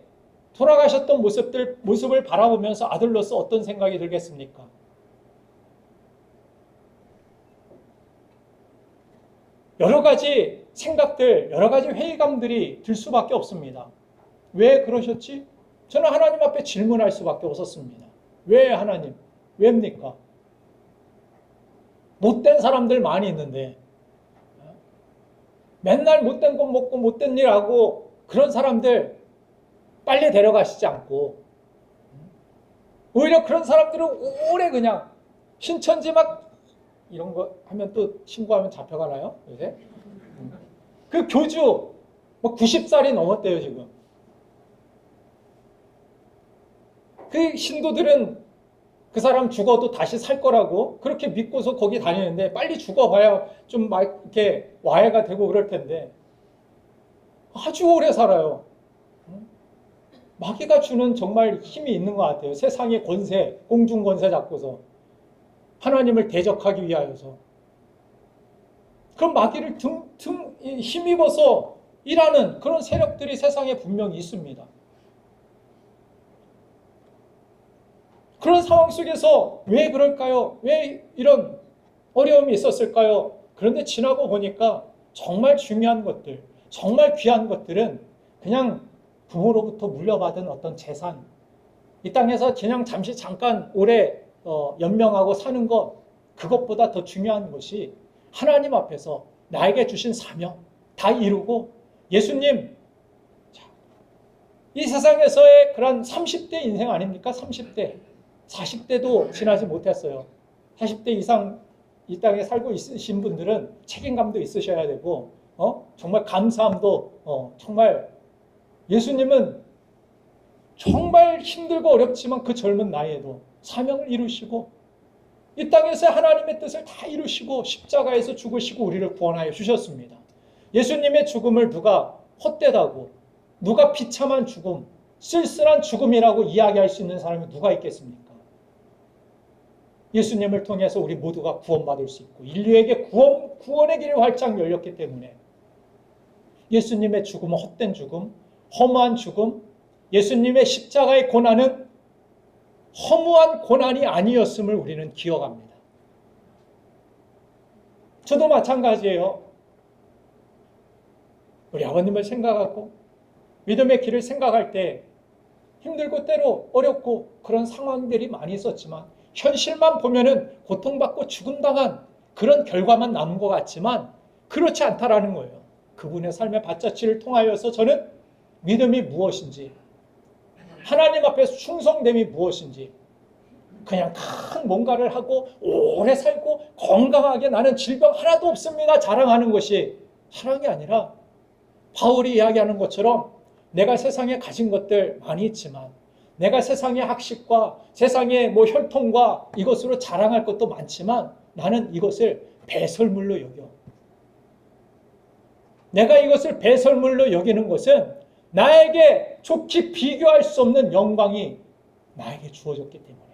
돌아가셨던 모습을 바라보면서 아들로서 어떤 생각이 들겠습니까? 여러 가지 생각들, 여러 가지 회의감들이 들 수밖에 없습니다. 왜 그러셨지? 저는 하나님 앞에 질문할 수밖에 없었습니다. 왜 하나님? 왜입니까? 못된 사람들 많이 있는데 맨날 못된 것 먹고 못된 일 하고 그런 사람들 빨리 데려가시지 않고 오히려 그런 사람들은 오래 그냥 신천지 막 이런 거 하면 또 신고하면 잡혀가나요? 요새? 그 교주 뭐 90살이 넘었대요 지금. 그 신도들은 그 사람 죽어도 다시 살 거라고 그렇게 믿고서 거기 다니는데 빨리 죽어봐야 좀 막 이렇게 와해가 되고 그럴 텐데 아주 오래 살아요. 마귀가 주는 정말 힘이 있는 것 같아요. 세상의 권세, 공중 권세 잡고서 하나님을 대적하기 위하여서. 그럼 마귀를 힘입어서 일하는 그런 세력들이 세상에 분명히 있습니다. 그런 상황 속에서 왜 그럴까요? 왜 이런 어려움이 있었을까요? 그런데 지나고 보니까 정말 중요한 것들, 정말 귀한 것들은 그냥 부모로부터 물려받은 어떤 재산, 이 땅에서 그냥 잠깐 오래 연명하고 사는 것, 그것보다 더 중요한 것이 하나님 앞에서 나에게 주신 사명 다 이루고 예수님, 이 세상에서의 그런 30대 인생 아닙니까? 30대, 40대도 지나지 못했어요. 40대 이상 이 땅에 살고 있으신 분들은 책임감도 있으셔야 되고 정말 감사함도 정말 예수님은 정말 힘들고 어렵지만 그 젊은 나이에도 사명을 이루시고 이 땅에서 하나님의 뜻을 다 이루시고 십자가에서 죽으시고 우리를 구원하여 주셨습니다. 예수님의 죽음을 누가 헛되다고, 누가 비참한 죽음, 쓸쓸한 죽음이라고 이야기할 수 있는 사람이 누가 있겠습니까? 예수님을 통해서 우리 모두가 구원받을 수 있고 인류에게 구원의 길이 활짝 열렸기 때문에 예수님의 죽음은 헛된 죽음, 허무한 죽음, 예수님의 십자가의 고난은 허무한 고난이 아니었음을 우리는 기억합니다. 저도 마찬가지예요. 우리 아버님을 생각하고 믿음의 길을 생각할 때 힘들고 때로 어렵고 그런 상황들이 많이 있었지만 현실만 보면은 고통받고 죽음당한 그런 결과만 남은 것 같지만 그렇지 않다라는 거예요. 그분의 삶의 밭자취를 통하여서 저는 믿음이 무엇인지, 하나님 앞에서 충성됨이 무엇인지, 그냥 큰 뭔가를 하고 오래 살고 건강하게 나는 질병 하나도 없습니다 자랑하는 것이 사랑이 아니라 바울이 이야기하는 것처럼 내가 세상에 가진 것들 많이 있지만 내가 세상의 학식과 세상의 혈통과 이것으로 자랑할 것도 많지만 나는 이것을 배설물로 여겨. 내가 이것을 배설물로 여기는 것은 나에게 좋게 비교할 수 없는 영광이 나에게 주어졌기 때문에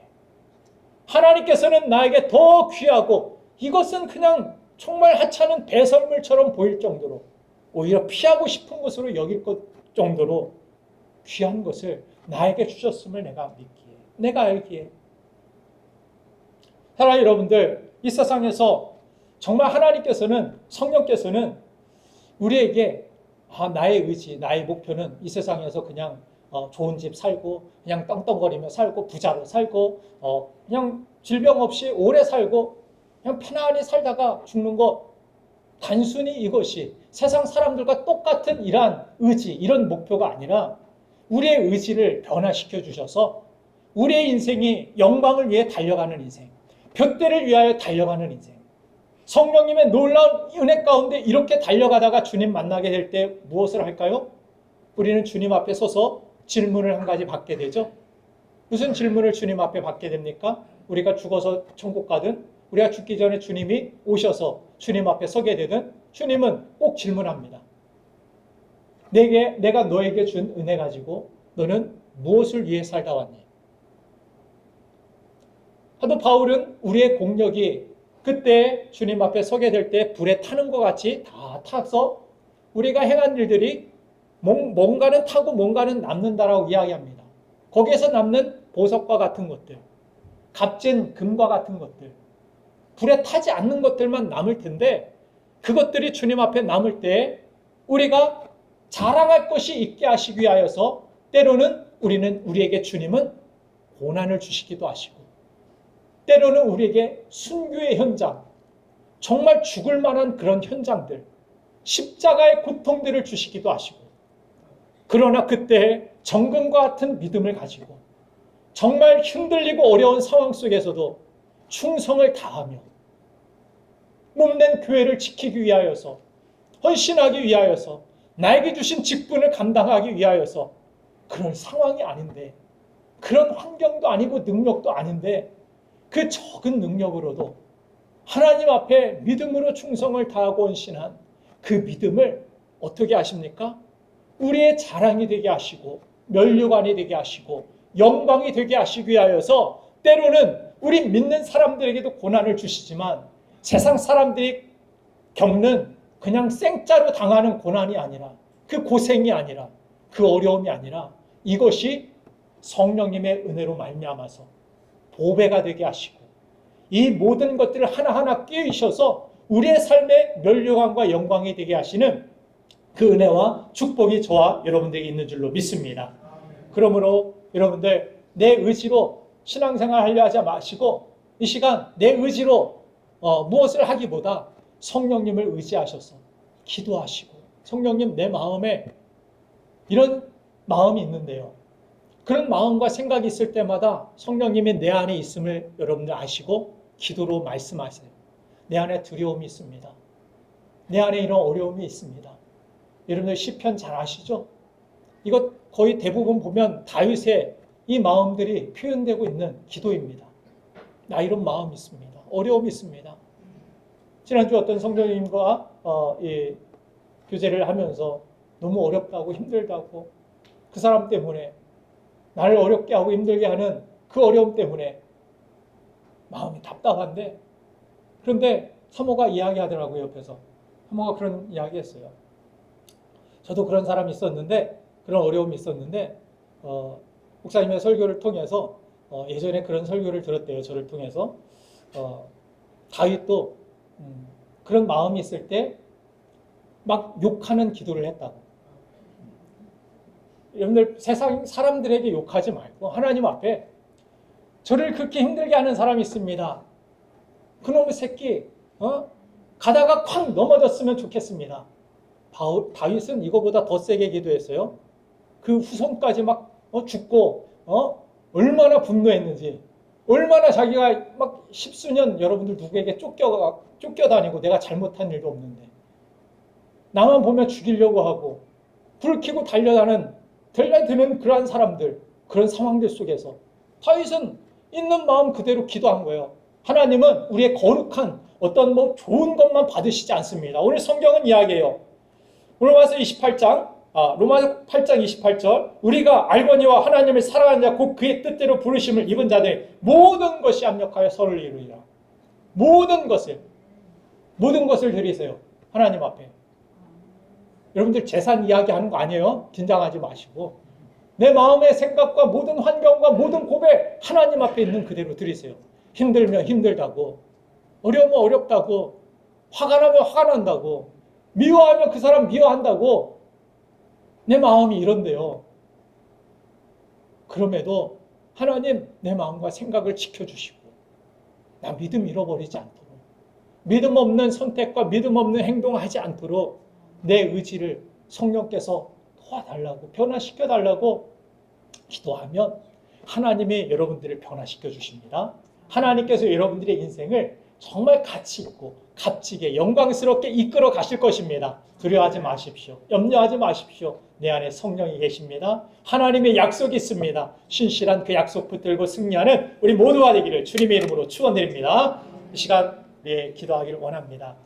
하나님께서는 나에게 더 귀하고 이것은 그냥 정말 하찮은 배설물처럼 보일 정도로 오히려 피하고 싶은 것으로 여길 것 정도로 귀한 것을 나에게 주셨음을 내가 믿기에, 내가 알기에. 사랑하는 여러분들, 이 세상에서 정말 하나님께서는, 성령께서는 우리에게 나의 의지, 나의 목표는 이 세상에서 그냥 좋은 집 살고 그냥 떵떵거리며 살고 부자로 살고 그냥 질병 없이 오래 살고 그냥 편안히 살다가 죽는 것, 단순히 이것이 세상 사람들과 똑같은 이러한 의지, 이런 목표가 아니라 우리의 의지를 변화시켜 주셔서 우리의 인생이 영광을 위해 달려가는 인생, 둯대를 위하여 달려가는 인생, 성령님의 놀라운 은혜 가운데 이렇게 달려가다가 주님 만나게 될 때 무엇을 할까요? 우리는 주님 앞에 서서 질문을 한 가지 받게 되죠. 무슨 질문을 주님 앞에 받게 됩니까? 우리가 죽어서 천국 가든 우리가 죽기 전에 주님이 오셔서 주님 앞에 서게 되든 주님은 꼭 질문합니다. 내가 너에게 준 은혜 가지고 너는 무엇을 위해 살다 왔니? 사도 바울은 우리의 공력이 그때 주님 앞에 서게 될 때 불에 타는 것 같이 다 타서 우리가 행한 일들이 뭔가는 타고 뭔가는 남는다라고 이야기합니다. 거기에서 남는 보석과 같은 것들, 값진 금과 같은 것들, 불에 타지 않는 것들만 남을 텐데 그것들이 주님 앞에 남을 때 우리가 자랑할 것이 있게 하시기 위하여서 때로는 우리에게 주님은 고난을 주시기도 하시고 때로는 우리에게 순교의 현장, 정말 죽을 만한 그런 현장들, 십자가의 고통들을 주시기도 하시고 그러나 그때 정금과 같은 믿음을 가지고 정말 흔들리고 어려운 상황 속에서도 충성을 다하며 몸된 교회를 지키기 위하여서 헌신하기 위하여서 나에게 주신 직분을 감당하기 위하여서 그런 상황이 아닌데 그런 환경도 아니고 능력도 아닌데 그 적은 능력으로도 하나님 앞에 믿음으로 충성을 다하고 헌신한 그 믿음을 어떻게 하십니까? 우리의 자랑이 되게 하시고 면류관이 되게 하시고 영광이 되게 하시기 위하여서 때로는 우리 믿는 사람들에게도 고난을 주시지만 세상 사람들이 겪는 그냥 생짜로 당하는 고난이 아니라 그 고생이 아니라 그 어려움이 아니라 이것이 성령님의 은혜로 말미암아서 보배가 되게 하시고 이 모든 것들을 하나하나 끼우셔서 우리의 삶의 면류관과 영광이 되게 하시는 그 은혜와 축복이 저와 여러분들에게 있는 줄로 믿습니다. 그러므로 여러분들 내 의지로 신앙생활 하려 하지 마시고 이 시간 내 의지로 무엇을 하기보다 성령님을 의지하셔서 기도하시고 성령님 내 마음에 이런 마음이 있는데요. 그런 마음과 생각이 있을 때마다 성령님이 내 안에 있음을 여러분들 아시고 기도로 말씀하세요. 내 안에 두려움이 있습니다. 내 안에 이런 어려움이 있습니다. 여러분들 시편 잘 아시죠? 이거 거의 대부분 보면 다윗의 이 마음들이 표현되고 있는 기도입니다. 나 이런 마음이 있습니다. 어려움이 있습니다. 지난주 어떤 성도님과 이 교제를 하면서 너무 어렵다고 힘들다고 그 사람 때문에 나를 어렵게 하고 힘들게 하는 그 어려움 때문에 마음이 답답한데 그런데 사모가 이야기하더라고요. 옆에서 사모가 그런 이야기했어요. 저도 그런 사람이 있었는데 그런 어려움이 있었는데 목사님의 설교를 통해서 예전에 그런 설교를 들었대요. 저를 통해서 다윗도 그런 마음이 있을 때 막 욕하는 기도를 했다고. 여러분들 세상 사람들에게 욕하지 말고 하나님 앞에 저를 그렇게 힘들게 하는 사람이 있습니다. 그놈의 새끼 가다가 쾅 넘어졌으면 좋겠습니다. 다윗은 이거보다 더 세게 기도했어요. 그 후손까지 막 죽고 얼마나 분노했는지 얼마나 자기가 막 십수년 여러분들 누구에게 쫓겨다니고 내가 잘못한 일도 없는데 나만 보면 죽이려고 하고 불 켜고 달려드는 그러한 사람들 그런 상황들 속에서 다윗은 있는 마음 그대로 기도한 거예요. 하나님은 우리의 거룩한 어떤 좋은 것만 받으시지 않습니다. 오늘 성경은 이야기해요. 로마서 8장 28절 우리가 알거니와 하나님을 사랑하는 자 곧 그의 뜻대로 부르심을 입은 자들 모든 것이 합력하여 선을 이루리라. 모든 것을 드리세요. 하나님 앞에. 여러분들 재산 이야기하는 거 아니에요? 긴장하지 마시고 내 마음의 생각과 모든 환경과 모든 고백 하나님 앞에 있는 그대로 드리세요. 힘들면 힘들다고, 어려우면 어렵다고, 화가 나면 화가 난다고, 미워하면 그 사람 미워한다고. 내 마음이 이런데요. 그럼에도 하나님 내 마음과 생각을 지켜주시고 나 믿음 잃어버리지 않도록, 믿음 없는 선택과 믿음 없는 행동을 하지 않도록 내 의지를 성령께서 도와달라고, 변화시켜달라고 기도하면 하나님이 여러분들을 변화시켜 주십니다. 하나님께서 여러분들의 인생을 정말 가치 있고 값지게 영광스럽게 이끌어 가실 것입니다. 두려워하지 마십시오. 염려하지 마십시오. 내 안에 성령이 계십니다. 하나님의 약속이 있습니다. 신실한 그 약속 붙들고 승리하는 우리 모두가 되기를 주님의 이름으로 축원드립니다. 이 시간 기도하기를 원합니다.